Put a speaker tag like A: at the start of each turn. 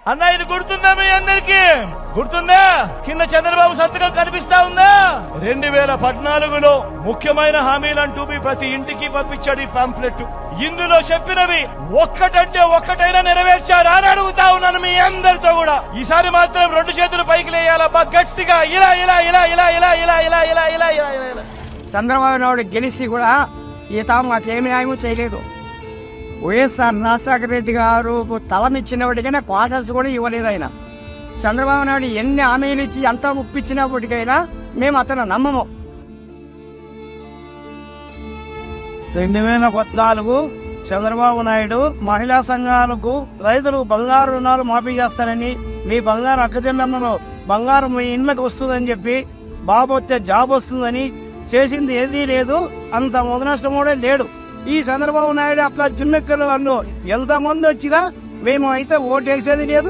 A: అన్న ఇది గుర్తుందా మీ అందరికి? గుర్తుందా? కింద చంద్రబాబు సంతకం కనిపిస్తా ఉందా? 2014లో ముఖ్యమైన హామీలంటూ ప్రతి ఇంటికి పంపించాడు ఈ పాంఫ్లెట్. ఇందులో చెప్పినవి ఒక్కటంటే ఒక్కటైనా నెరవేర్చారా అని అడుగుతా ఉన్నాను మీ అందరితో కూడా. ఈసారి మాత్రం 2 చేతులు పైకి లేయాలబ్బా గట్టిగా. ఇలా ఇలా ఇలా ఇలా ఇలా ఇలా ఇలా ఇలా ఇలా ఇలా ఇలా.
B: చంద్రబాబు నాయుడు గెలిచి కూడా ఈత మాకేమి న్యాయం చేయలేదు. వైఎస్ఆర్ రాజశేఖర రెడ్డి గారు తలమిచ్చినప్పటికైనా క్వార్టర్స్ కూడా ఇవ్వలేదు ఆయన. చంద్రబాబు నాయుడు ఎన్ని హామీలు ఇచ్చి ఎంత ముప్పించినప్పటికైనా మేము అతను నమ్మము.
C: 2014 చంద్రబాబు నాయుడు మహిళా సంఘాలకు రైతులకు బంగారు రుణాలు మాఫీ చేస్తారని, మీ బంగారు అక్కచెల్లెమ్మలో బంగారం మీ ఇండ్లకు వస్తుందని చెప్పి, బాబు వస్తే జాబ్ వస్తుందని చేసింది ఏదీ లేదు. అంత ముదనష్టం కూడా లేడు. ఈ చంద్రబాబు నాయుడు అట్లా జున్నెక్కల వాళ్ళు ఎంతమంది వచ్చినా మేము అయితే ఓటేసేది లేదు.